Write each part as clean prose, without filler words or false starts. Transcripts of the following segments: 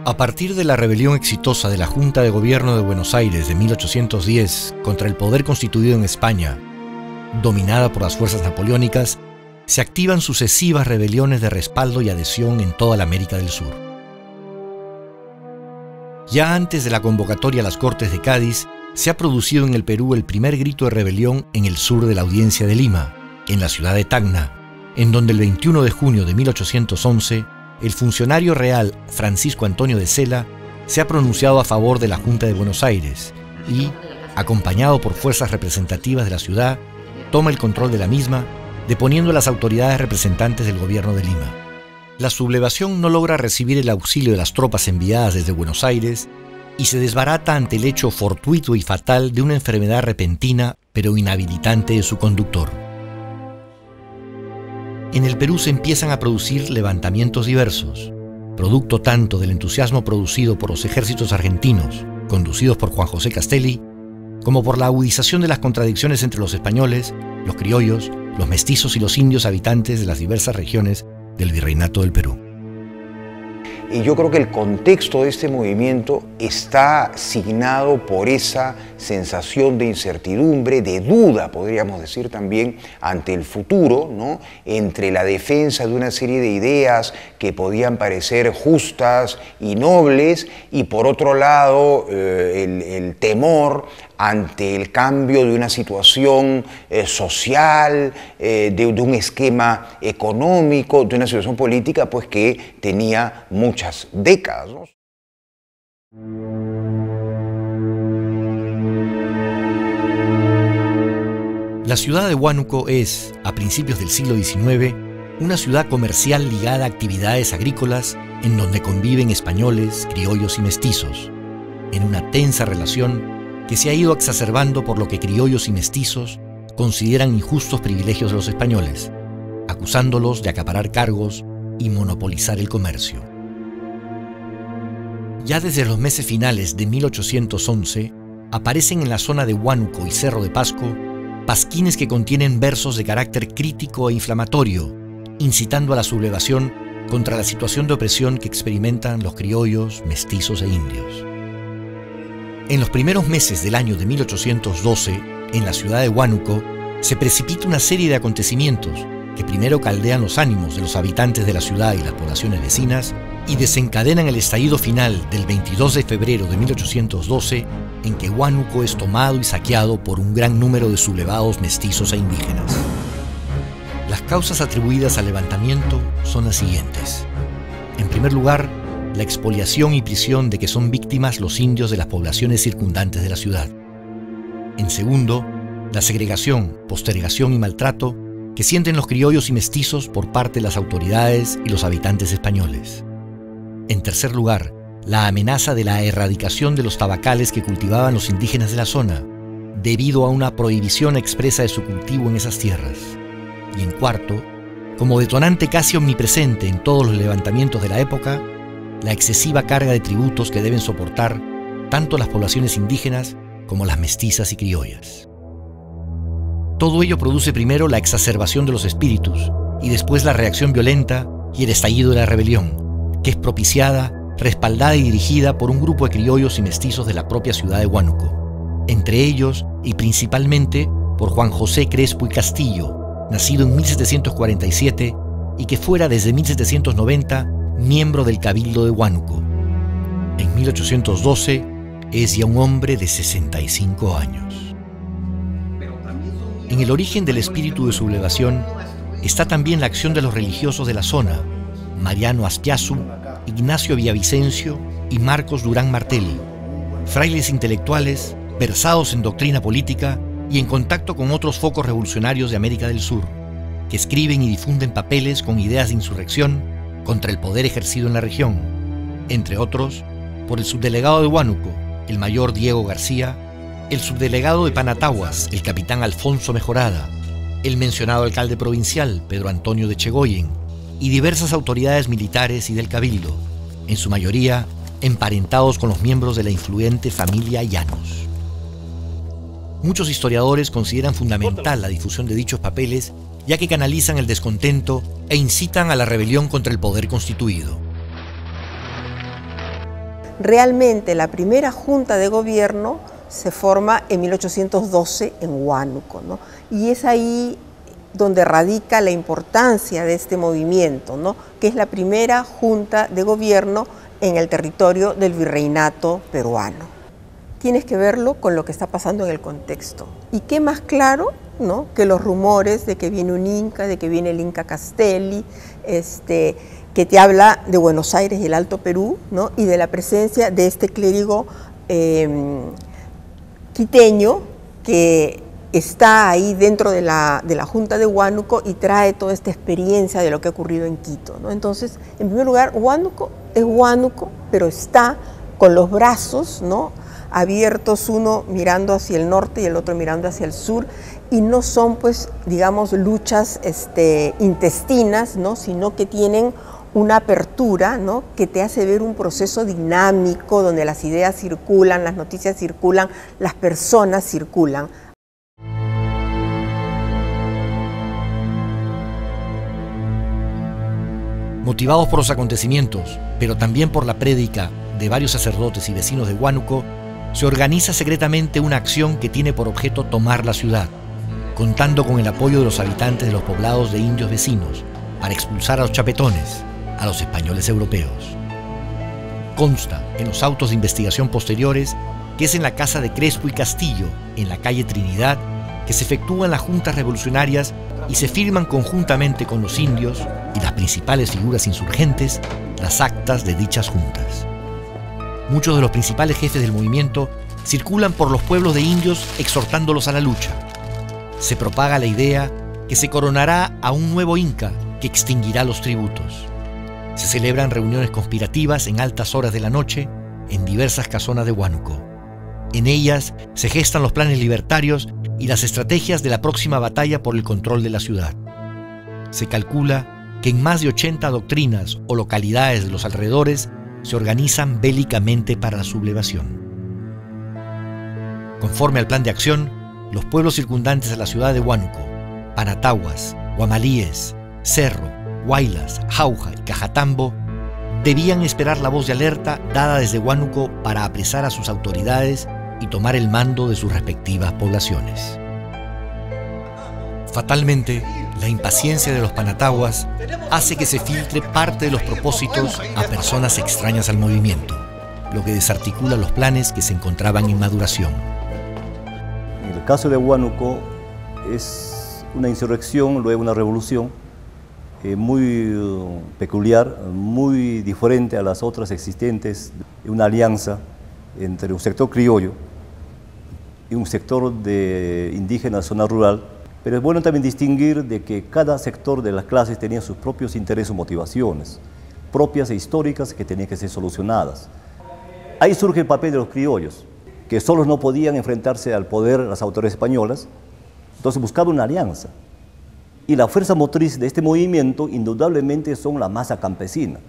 A partir de la rebelión exitosa de la Junta de Gobierno de Buenos Aires de 1810 contra el poder constituido en España, dominada por las fuerzas napoleónicas, se activan sucesivas rebeliones de respaldo y adhesión en toda la América del Sur. Ya antes de la convocatoria a las Cortes de Cádiz, se ha producido en el Perú el primer grito de rebelión en el sur de la Audiencia de Lima, en la ciudad de Tacna, en donde el 21 de junio de 1811, el funcionario real Francisco Antonio de Sela se ha pronunciado a favor de la Junta de Buenos Aires y, acompañado por fuerzas representativas de la ciudad, toma el control de la misma, deponiendo a las autoridades representantes del gobierno de Lima. La sublevación no logra recibir el auxilio de las tropas enviadas desde Buenos Aires y se desbarata ante el hecho fortuito y fatal de una enfermedad repentina pero inhabilitante de su conductor. En el Perú se empiezan a producir levantamientos diversos, producto tanto del entusiasmo producido por los ejércitos argentinos, conducidos por Juan José Castelli, como por la agudización de las contradicciones entre los españoles, los criollos, los mestizos y los indios habitantes de las diversas regiones del Virreinato del Perú. Y yo creo que el contexto de este movimiento está signado por esa sensación de incertidumbre, de duda, podríamos decir también, ante el futuro, ¿no? Entre la defensa de una serie de ideas que podían parecer justas y nobles, y por otro lado el temor ante el cambio de una situación social, de un esquema económico, de una situación política pues que tenía muchas décadas, ¿no? La ciudad de Huánuco es, a principios del siglo XIX, una ciudad comercial ligada a actividades agrícolas en donde conviven españoles, criollos y mestizos, en una tensa relación que se ha ido exacerbando por lo que criollos y mestizos consideran injustos privilegios de los españoles, acusándolos de acaparar cargos y monopolizar el comercio. Ya desde los meses finales de 1811, aparecen en la zona de Huánuco y Cerro de Pasco pasquines que contienen versos de carácter crítico e inflamatorio, incitando a la sublevación contra la situación de opresión que experimentan los criollos, mestizos e indios. En los primeros meses del año de 1812, en la ciudad de Huánuco, se precipita una serie de acontecimientos que primero caldean los ánimos de los habitantes de la ciudad y las poblaciones vecinas y desencadenan el estallido final del 22 de febrero de 1812, en que Huánuco es tomado y saqueado por un gran número de sublevados mestizos e indígenas. Las causas atribuidas al levantamiento son las siguientes. En primer lugar, la expoliación y prisión de que son víctimas los indios de las poblaciones circundantes de la ciudad. En segundo, la segregación, postergación y maltrato que sienten los criollos y mestizos por parte de las autoridades y los habitantes españoles. En tercer lugar, la amenaza de la erradicación de los tabacales que cultivaban los indígenas de la zona, debido a una prohibición expresa de su cultivo en esas tierras. Y en cuarto, como detonante casi omnipresente en todos los levantamientos de la época, la excesiva carga de tributos que deben soportar tanto las poblaciones indígenas como las mestizas y criollas. Todo ello produce primero la exacerbación de los espíritus y después la reacción violenta y el estallido de la rebelión, que es propiciada, respaldada y dirigida por un grupo de criollos y mestizos de la propia ciudad de Huánuco, entre ellos y principalmente por Juan José Crespo y Castillo, nacido en 1747 y que fuera desde 1790 miembro del Cabildo de Huánuco. En 1812 es ya un hombre de 65 años. En el origen del espíritu de sublevación está también la acción de los religiosos de la zona, Mariano Aspiazu, Ignacio Villavicencio y Marcos Durán Martelli, frailes intelectuales versados en doctrina política y en contacto con otros focos revolucionarios de América del Sur, que escriben y difunden papeles con ideas de insurrección contra el poder ejercido en la región, entre otros, por el subdelegado de Huánuco, el mayor Diego García, el subdelegado de Panataguas, el capitán Alfonso Mejorada, el mencionado alcalde provincial, Pedro Antonio de Chegoyen, y diversas autoridades militares y del Cabildo, en su mayoría emparentados con los miembros de la influyente familia Llanos. Muchos historiadores consideran fundamental la difusión de dichos papeles, ya que canalizan el descontento e incitan a la rebelión contra el poder constituido. Realmente la primera junta de gobierno se forma en 1812 en Huánuco, ¿no? Y es ahí donde radica la importancia de este movimiento, ¿no? Que es la primera junta de gobierno en el territorio del virreinato peruano. Tienes que verlo con lo que está pasando en el contexto. ¿Y qué más claro, ¿no?, que los rumores de que viene un inca, de que viene el Inca Castelli, que te habla de Buenos Aires y el Alto Perú, ¿no?, y de la presencia de este clérigo quiteño que está ahí dentro de la Junta de Huánuco y trae toda esta experiencia de lo que ha ocurrido en Quito, ¿no? Entonces, en primer lugar, Huánuco es Huánuco, pero está con los brazos, ¿no?, abiertos, uno mirando hacia el norte y el otro mirando hacia el sur, y no son, pues, digamos, luchas intestinas, ¿no?, sino que tienen una apertura, ¿no?, que te hace ver un proceso dinámico donde las ideas circulan, las noticias circulan, las personas circulan. Motivados por los acontecimientos, pero también por la prédica de varios sacerdotes y vecinos de Huánuco, se organiza secretamente una acción que tiene por objeto tomar la ciudad, contando con el apoyo de los habitantes de los poblados de indios vecinos para expulsar a los chapetones, a los españoles europeos. Consta en los autos de investigación posteriores que es en la casa de Crespo y Castillo, en la calle Trinidad, que se efectúan las juntas revolucionarias y se firman conjuntamente con los indios y las principales figuras insurgentes las actas de dichas juntas. Muchos de los principales jefes del movimiento circulan por los pueblos de indios exhortándolos a la lucha. Se propaga la idea que se coronará a un nuevo inca que extinguirá los tributos. Se celebran reuniones conspirativas en altas horas de la noche en diversas casonas de Huánuco. En ellas se gestan los planes libertarios y las estrategias de la próxima batalla por el control de la ciudad. Se calcula que en más de 80 doctrinas o localidades de los alrededores se organizan bélicamente para la sublevación. Conforme al plan de acción, los pueblos circundantes a la ciudad de Huánuco, Panataguas, Guamalíes, Cerro, Huaylas, Jauja y Cajatambo, debían esperar la voz de alerta dada desde Huánuco para apresar a sus autoridades y tomar el mando de sus respectivas poblaciones. Fatalmente, la impaciencia de los Panataguas hace que se filtre parte de los propósitos a personas extrañas al movimiento, lo que desarticula los planes que se encontraban en maduración. En el caso de Huánuco es una insurrección, luego una revolución muy peculiar, muy diferente a las otras existentes, una alianza entre un sector criollo y un sector de indígena zona rural. Pero es bueno también distinguir de que cada sector de las clases tenía sus propios intereses o motivaciones, propias e históricas que tenían que ser solucionadas. Ahí surge el papel de los criollos, que solos no podían enfrentarse al poder las autoridades españolas, entonces buscaban una alianza. Y la fuerza motriz de este movimiento indudablemente son la masa campesina.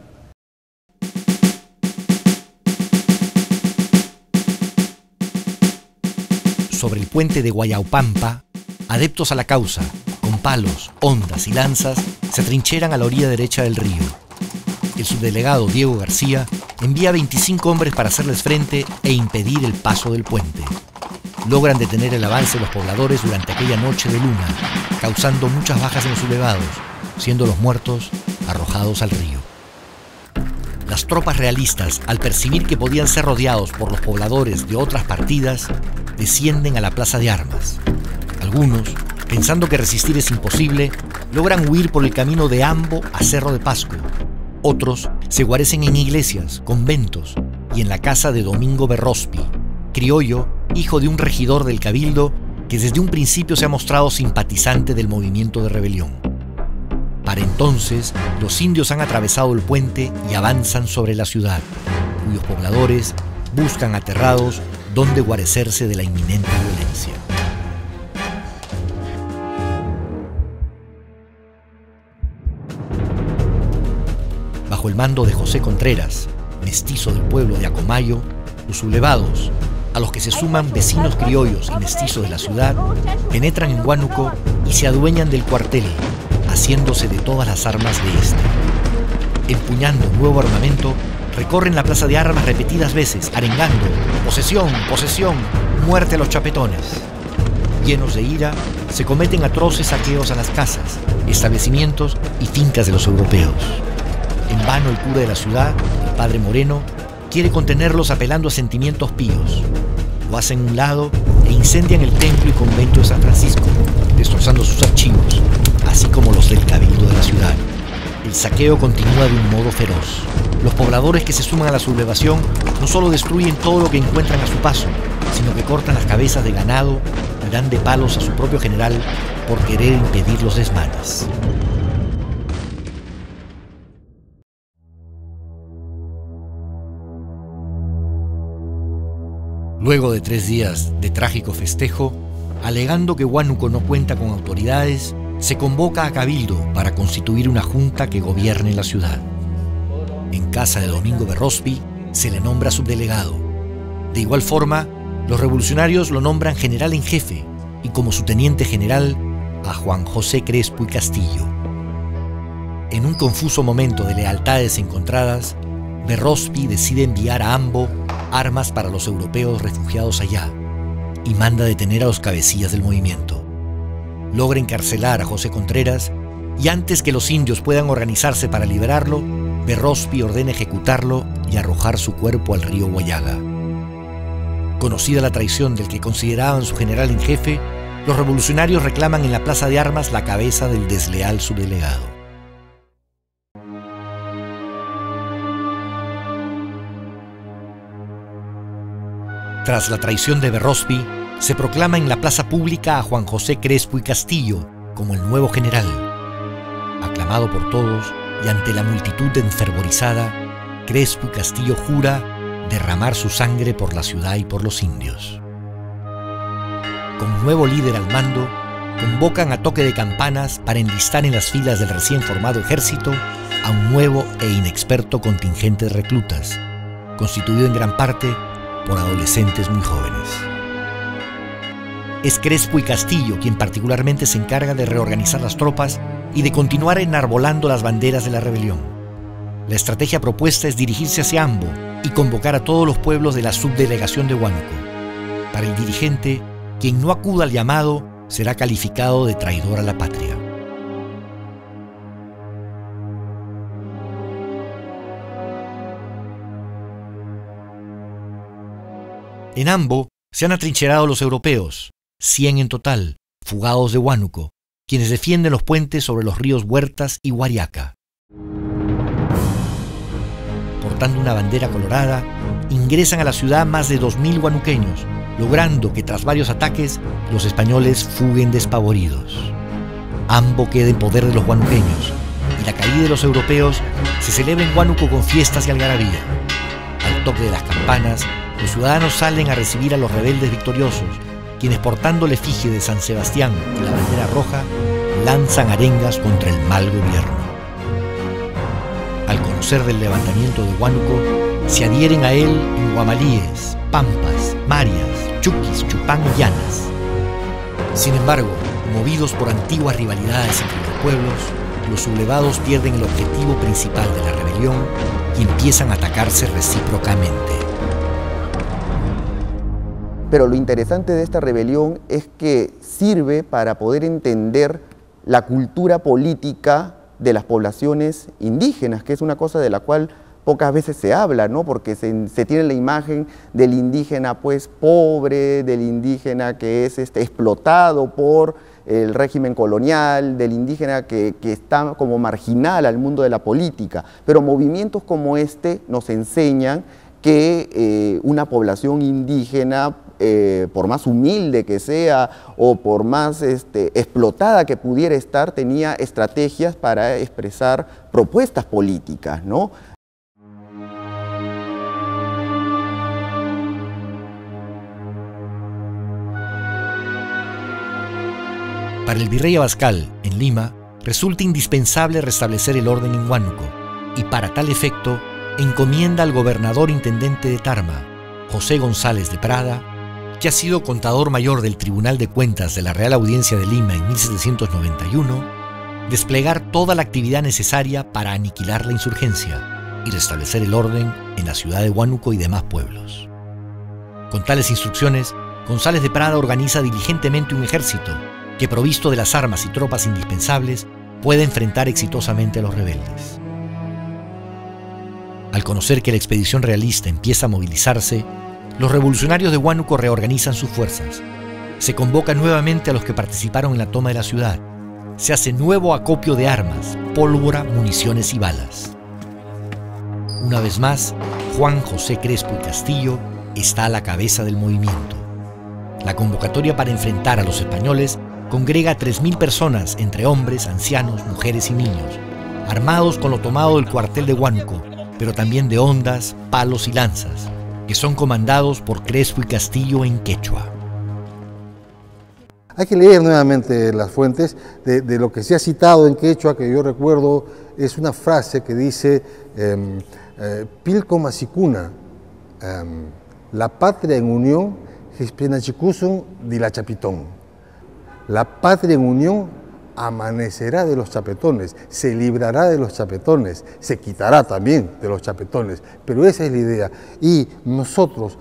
Sobre el puente de Guayaupampa, adeptos a la causa, con palos, hondas y lanzas, se atrincheran a la orilla derecha del río. El subdelegado Diego García envía 25 hombres para hacerles frente e impedir el paso del puente. Logran detener el avance de los pobladores durante aquella noche de luna, causando muchas bajas en los sublevados, siendo los muertos arrojados al río. Las tropas realistas, al percibir que podían ser rodeados por los pobladores de otras partidas, descienden a la plaza de armas. Algunos, pensando que resistir es imposible, logran huir por el camino de Ambo a Cerro de Pasco. Otros se guarecen en iglesias, conventos y en la casa de Domingo Berrospi, criollo, hijo de un regidor del Cabildo que desde un principio se ha mostrado simpatizante del movimiento de rebelión. Para entonces, los indios han atravesado el puente y avanzan sobre la ciudad, cuyos pobladores buscan aterrados dónde guarecerse de la inminente violencia. Bajo el mando de José Contreras, mestizo del pueblo de Acomayo, los sublevados, a los que se suman vecinos criollos y mestizos de la ciudad, penetran en Huánuco y se adueñan del cuartel, haciéndose de todas las armas de este. Empuñando un nuevo armamento recorren la plaza de armas repetidas veces, arengando: posesión, posesión, muerte a los chapetones. Llenos de ira, se cometen atroces saqueos a las casas, establecimientos y fincas de los europeos. En vano el cura de la ciudad, el padre Moreno, quiere contenerlos apelando a sentimientos píos. Lo hacen a un lado e incendian el templo y convento de San Francisco, destrozando sus archivos, así como los del cabildo de la ciudad. El saqueo continúa de un modo feroz. Los pobladores que se suman a la sublevación no solo destruyen todo lo que encuentran a su paso, sino que cortan las cabezas de ganado y dan de palos a su propio general por querer impedir los desmanes. Luego de 3 días de trágico festejo, alegando que Huánuco no cuenta con autoridades, se convoca a Cabildo para constituir una junta que gobierne la ciudad. En casa de Domingo Berrospi se le nombra subdelegado. De igual forma, los revolucionarios lo nombran general en jefe y como su teniente general a Juan José Crespo y Castillo. En un confuso momento de lealtades encontradas, Berrospi decide enviar a Ambo armas para los europeos refugiados allá y manda detener a los cabecillas del movimiento. Logra encarcelar a José Contreras y antes que los indios puedan organizarse para liberarlo, Berrospi ordena ejecutarlo y arrojar su cuerpo al río Guayaga. Conocida la traición del que consideraban su general en jefe, los revolucionarios reclaman en la plaza de armas la cabeza del desleal subdelegado. Tras la traición de Berrospi, se proclama en la plaza pública a Juan José Crespo y Castillo como el nuevo general. Aclamado por todos y ante la multitud enfervorizada, Crespo y Castillo jura derramar su sangre por la ciudad y por los indios. Con nuevo líder al mando, convocan a toque de campanas para enlistar en las filas del recién formado ejército a un nuevo e inexperto contingente de reclutas, constituido en gran parte por adolescentes muy jóvenes. Es Crespo y Castillo quien particularmente se encarga de reorganizar las tropas y de continuar enarbolando las banderas de la rebelión. La estrategia propuesta es dirigirse hacia Ambo y convocar a todos los pueblos de la subdelegación de Huánuco. Para el dirigente, quien no acuda al llamado será calificado de traidor a la patria. En Ambo se han atrincherado los europeos, 100 en total, fugados de Huánuco, quienes defienden los puentes sobre los ríos Huertas y Guariaca. Portando una bandera colorada, ingresan a la ciudad más de 2000 huanuqueños, logrando que tras varios ataques los españoles fuguen despavoridos. Ambo queda en poder de los huanuqueños y la caída de los europeos se celebra en Huánuco con fiestas y algarabía. Al toque de las campanas, los ciudadanos salen a recibir a los rebeldes victoriosos, quienes portando la efigie de San Sebastián y la bandera roja, lanzan arengas contra el mal gobierno. Al conocer del levantamiento de Huánuco, se adhieren a él en Guamalíes, Pampas, Marias, Chuquis, Chupán y Llanas. Sin embargo, movidos por antiguas rivalidades entre los pueblos, los sublevados pierden el objetivo principal de la rebelión y empiezan a atacarse recíprocamente. Pero lo interesante de esta rebelión es que sirve para poder entender la cultura política de las poblaciones indígenas, que es una cosa de la cual pocas veces se habla, ¿no? Porque se tiene la imagen del indígena pues pobre, del indígena que es explotado por el régimen colonial, del indígena que está como marginal al mundo de la política. Pero movimientos como este nos enseñan que una población indígena, por más humilde que sea o por más explotada que pudiera estar, tenía estrategias para expresar propuestas políticas, ¿no? Para el virrey Abascal, en Lima, resulta indispensable restablecer el orden en Huánuco y para tal efecto encomienda al gobernador intendente de Tarma, José González de Prada, que ha sido contador mayor del Tribunal de Cuentas de la Real Audiencia de Lima en 1791, desplegar toda la actividad necesaria para aniquilar la insurgencia y restablecer el orden en la ciudad de Huánuco y demás pueblos. Con tales instrucciones, González de Prada organiza diligentemente un ejército que, provisto de las armas y tropas indispensables, puede enfrentar exitosamente a los rebeldes. Al conocer que la expedición realista empieza a movilizarse, los revolucionarios de Huánuco reorganizan sus fuerzas. Se convoca nuevamente a los que participaron en la toma de la ciudad. Se hace nuevo acopio de armas, pólvora, municiones y balas. Una vez más, Juan José Crespo y Castillo está a la cabeza del movimiento. La convocatoria para enfrentar a los españoles congrega a 3.000 personas, entre hombres, ancianos, mujeres y niños, armados con lo tomado del cuartel de Huánuco, pero también de hondas, palos y lanzas, que son comandados por Crespo y Castillo en quechua. Hay que leer nuevamente las fuentes de lo que se ha citado en quechua, que yo recuerdo, es una frase que dice Pilco Masicuna, la patria en unión, Hispenachicusun di la Chapitón. La patria en unión amanecerá de los chapetones, se librará de los chapetones, se quitará también de los chapetones, pero esa es la idea. Y nosotros,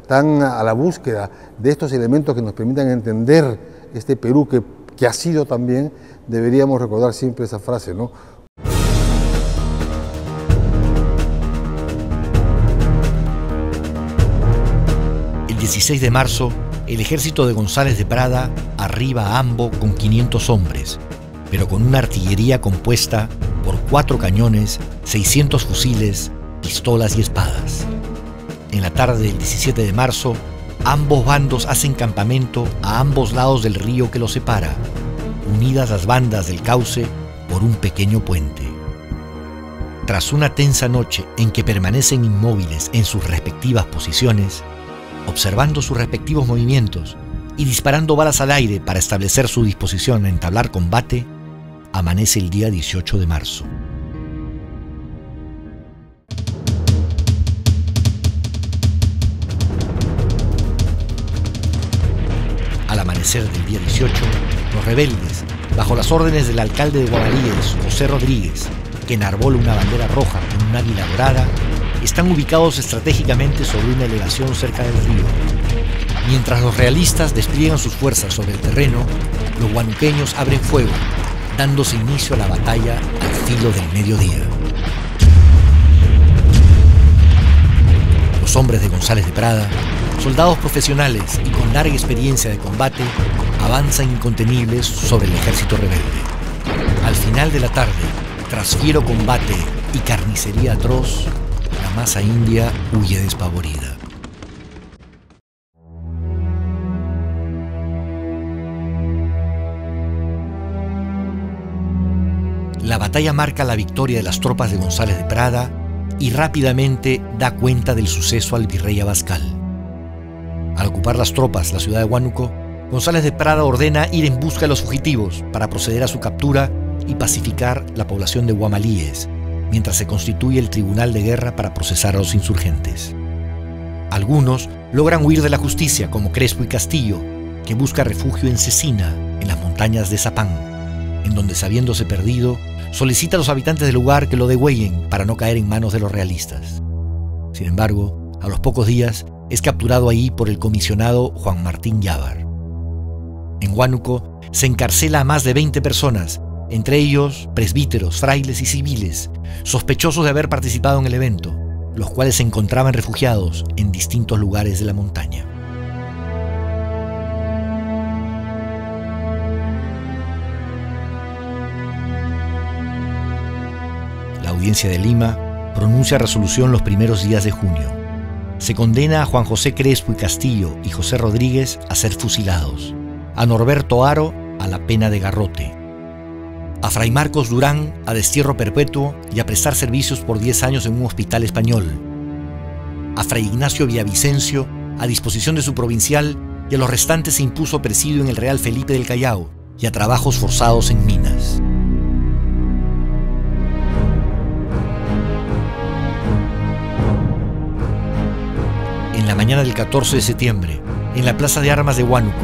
tan a la búsqueda de estos elementos que nos permitan entender este Perú que ha sido también, deberíamos recordar siempre esa frase, ¿no? El 16 de marzo, el ejército de González de Prada arriba a Ambo con 500 hombres, pero con una artillería compuesta por 4 cañones, 600 fusiles, pistolas y espadas. En la tarde del 17 de marzo, ambos bandos hacen campamento a ambos lados del río que los separa, unidas las bandas del cauce por un pequeño puente. Tras una tensa noche en que permanecen inmóviles en sus respectivas posiciones, observando sus respectivos movimientos y disparando balas al aire para establecer su disposición a entablar combate, amanece el día 18 de marzo. Al amanecer del día 18, los rebeldes, bajo las órdenes del alcalde de Guamalíes, José Rodríguez, que enarbola una bandera roja con un águila dorada, están ubicados estratégicamente sobre una elevación cerca del río. Mientras los realistas despliegan sus fuerzas sobre el terreno, los huanuqueños abren fuego, dándose inicio a la batalla al filo del mediodía. Los hombres de González de Prada, soldados profesionales y con larga experiencia de combate, avanzan incontenibles sobre el ejército rebelde. Al final de la tarde, tras fiero combate y carnicería atroz, la masa india huye despavorida. La batalla marca la victoria de las tropas de González de Prada y rápidamente da cuenta del suceso al virrey Abascal. Al ocupar las tropas la ciudad de Huánuco, González de Prada ordena ir en busca de los fugitivos para proceder a su captura y pacificar la población de Guamalíes, mientras se constituye el tribunal de guerra para procesar a los insurgentes. Algunos logran huir de la justicia, como Crespo y Castillo, que busca refugio en Cecina, en las montañas de Zapán, en donde, sabiéndose perdido, solicita a los habitantes del lugar que lo degüellen para no caer en manos de los realistas. Sin embargo, a los pocos días es capturado ahí por el comisionado Juan Martín Llávar. En Huánuco se encarcela a más de 20 personas, entre ellos presbíteros, frailes y civiles, sospechosos de haber participado en el evento, los cuales se encontraban refugiados en distintos lugares de la montaña. La Audiencia de Lima pronuncia resolución los primeros días de junio. Se condena a Juan José Crespo y Castillo y José Rodríguez a ser fusilados, a Norberto Haro a la pena de garrote, a Fray Marcos Durán a destierro perpetuo y a prestar servicios por 10 años en un hospital español, a Fray Ignacio Villavicencio a disposición de su provincial, y a los restantes se impuso presidio en el Real Felipe del Callao y a trabajos forzados en minas. En la mañana del 14 de septiembre, en la Plaza de Armas de Huánuco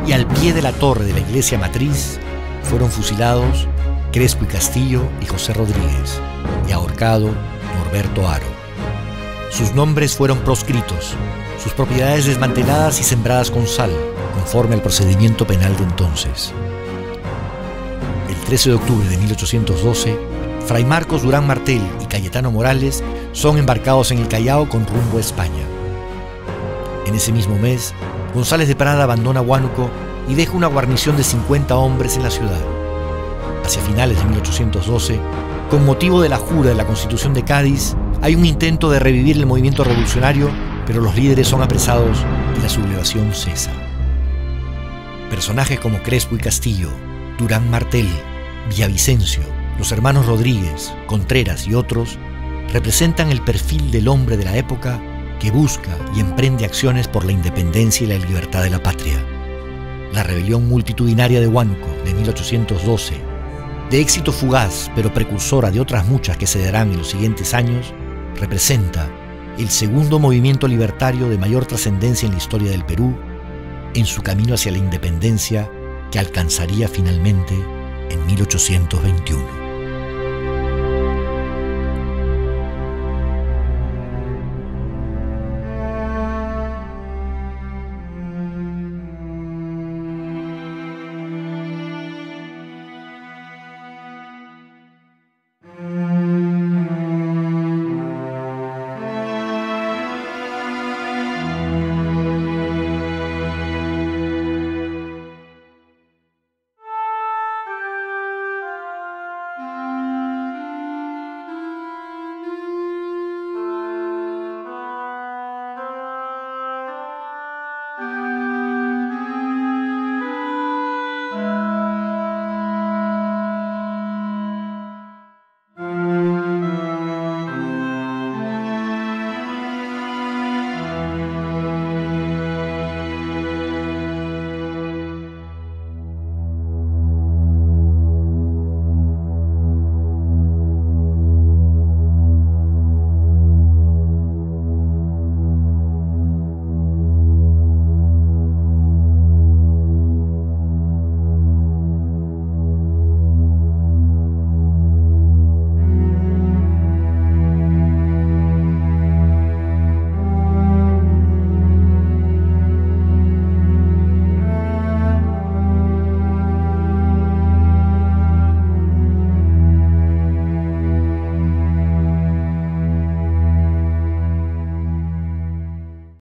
y al pie de la torre de la iglesia matriz, fueron fusilados Crespo y Castillo y José Rodríguez, y ahorcado Norberto Haro. Sus nombres fueron proscritos, sus propiedades desmanteladas y sembradas con sal, conforme al procedimiento penal de entonces. El 13 de octubre de 1812, Fray Marcos Durán Martel y Cayetano Morales son embarcados en el Callao con rumbo a España. En ese mismo mes, González de Prada abandona Huánuco y deja una guarnición de 50 hombres en la ciudad. Hacia finales de 1812, con motivo de la jura de la Constitución de Cádiz, hay un intento de revivir el movimiento revolucionario, pero los líderes son apresados y la sublevación cesa. Personajes como Crespo y Castillo, Durán Martel, Villavicencio, los hermanos Rodríguez, Contreras y otros representan el perfil del hombre de la época que busca y emprende acciones por la independencia y la libertad de la patria. La rebelión multitudinaria de Huánuco de 1812, de éxito fugaz pero precursora de otras muchas que se darán en los siguientes años, representa el segundo movimiento libertario de mayor trascendencia en la historia del Perú, en su camino hacia la independencia que alcanzaría finalmente en 1821.